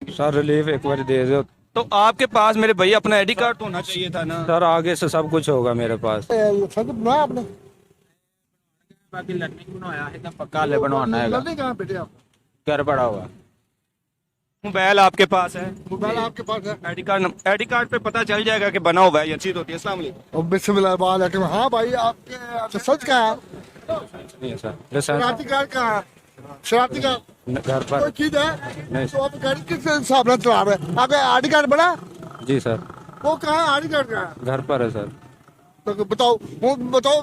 चाहेंगे? Sir relief एक बार दे दो। तो आपके पास मेरे भैया अपना आईडी कार्ड तो होना चाहिए था ना। सर आगे से सब कुछ होगा मेरे पास। सब बनाया आपने? बाकी लड़ने बनवाया है ना, पक्का ले बनवाना है। लड़ने कहाँ बेटे आप? घर पड़ा हुआ। मोबाइल आपके पास है? मोबाइल आपके पास है? आईडी कार्ड पे पता चल जाएगा कि बना हुआ है, ये चीज होती है। अस्सलाम वालेकुम। और बिस्मिल्लाह वालेकुम। हाँ भाई आपके सच कहाँ है? नहीं सर लाइसेंस शरारती कार्ड कहाँ है? शरारती कार्ड घर कोई पर। चीज है? नहीं तो आप गाड़ी किस हिसाब से चला रहे हैं? आपका आईडी कार्ड बना? जी सर वो कहाँ है? आईडी कार्ड कहाँ है? घर पर है सर। तो बताओ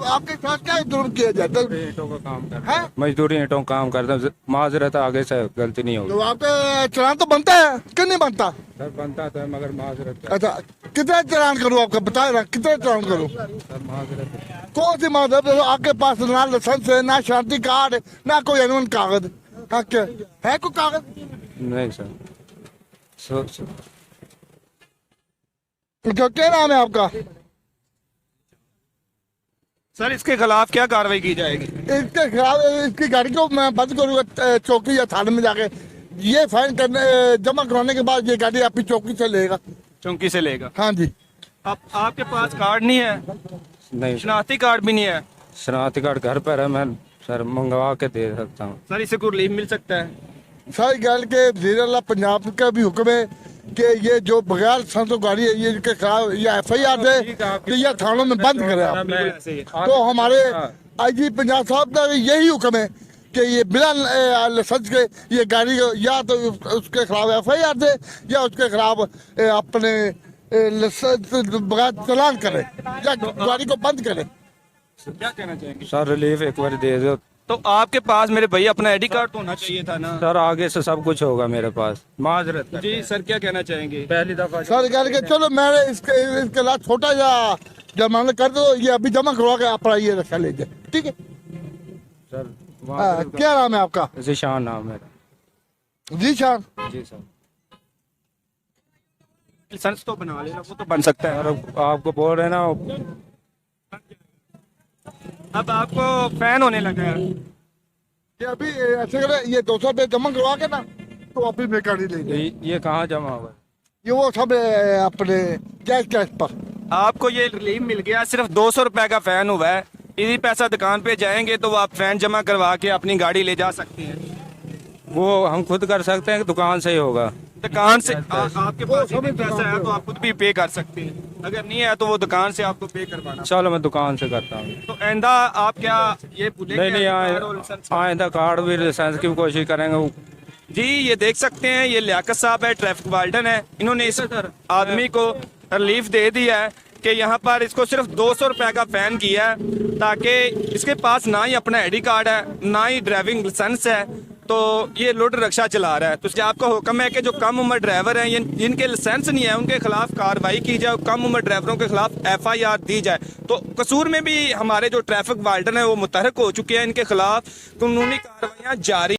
आपके साथ क्या जुर्म किया जाता है? ईंटों का काम कर हैं? मजदूरी ईंटों का काम करता हूँ। माजरत आगे से गलती नहीं होगी। तो आपका चलान तो बनता है कि नहीं बनता? सर बनता था मगर माजरत अच्छा कितना चलान करूँ आपका बताए ना, कितना चलान करूँ? सर माजरत कौन सी मतलब आपके पास ना लाइसेंस है, ना शांति कार्ड है, ना कोई एनवन कागज? हाँ क्या है कोई कागज? नहीं सर। जो क्या नाम है आपका? सर इसके खिलाफ क्या कार्रवाई की जाएगी? इसके खिलाफ इसकी गाड़ी को मैं बंद करूँगा चौकी या थाने में जाके। ये फाइन करने जमा करवाने के बाद ये गाड़ी आपकी चौकी से लेगा। चौकी से लेगा। हाँ जी। आपके पास कार्ड नहीं है? नहीं शनाख्ती कार्ड भी नहीं है? शनाख्ती कार्ड घर पर है। मैं सर मंगवा के दे सकता हूँ। सर इसे कोई रिलीफ मिल सकता है? सारी गल के वज़ीर आला पंजाब का भी हुक्म है कि ये जो बगैर लाइसेंस गाड़ी है ये इनके खिलाफ या FIR दे कि या थानों में बंद करें आप। तो हमारे IG पंजाब साहब का भी यही हुक्म है कि ये बिना लाइसेंस के ये गाड़ी को या तो उसके खिलाफ FIR दे या उसके खिलाफ अपने लाइसेंस बगैर चलान करे या गाड़ी को बंद करे। क्या कहना चाहेंगे? सर रिलीफ एक बार दे दो। तो आपके पास मेरे भैया अपना आईडी कार्ड तो होना चाहिए था ना। सर आगे से सब कुछ होगा मेरे पास। माजरत जी सर क्या कहना चाहेंगे? पहली दफा सर कह के चलो मैंने इसके लिए छोटा या जुर्माना कर दो, ये अभी जमा करवा के अपना ये रखा ले जाए, ठीक है? सर क्या नाम है आपका? जीशान नाम है। जीशान। जी सर। लाइसेंस तो बना लेना, वो तो बन सकता है। और आपको बोल रहे ना अब आपको फैन होने लगा है। ये अभी ऐसे करे ये 200 रुपये जमा करवा के ना तो अभी मैं गाड़ी ले जाए। ये कहाँ जमा हुआ है? ये वो सब अपने कैश पर। आपको ये रिलीफ मिल गया, सिर्फ 200 रुपए का फैन हुआ है। इसी पैसा दुकान पे जाएंगे तो वो आप फैन जमा करवा के अपनी गाड़ी ले जा सकते हैं। वो हम खुद कर सकते हैं कि दुकान से ही होगा? दुकान से आपके पास इतने पैसा है तो आप खुद भी पे कर सकते हैं। अगर नहीं है तो वो दुकान से आपको पे करवाना। चलो मैं दुकान से करता हूँ। तो आइंदा आप क्या ये भूलेंगे? नहीं आइंदा कार्ड भी लाइसेंस की भी कोशिश करेंगे। जी ये देख सकते हैं, ये लियाकत साहब है, ट्रैफिक वार्डन है। इन्होंने इस आदमी को रिलीफ दे दिया है कि यहाँ पर इसको सिर्फ 200 रुपए का फैन किया है ताकि इसके पास ना ही अपना आईडी कार्ड है ना ही ड्राइविंग लाइसेंस है, तो ये लुट रक्षा चला रहा है। तो इसलिए आपका हुक्म है कि जो कम उम्र ड्राइवर हैं जिनके लाइसेंस नहीं है उनके खिलाफ कार्रवाई की जाए, कम उम्र ड्राइवरों के खिलाफ FIR दी जाए। तो कसूर में भी हमारे जो ट्रैफिक वार्डन है वो मुतहरक हो चुके हैं, इनके खिलाफ कानूनी कार्रवाइयाँ जारी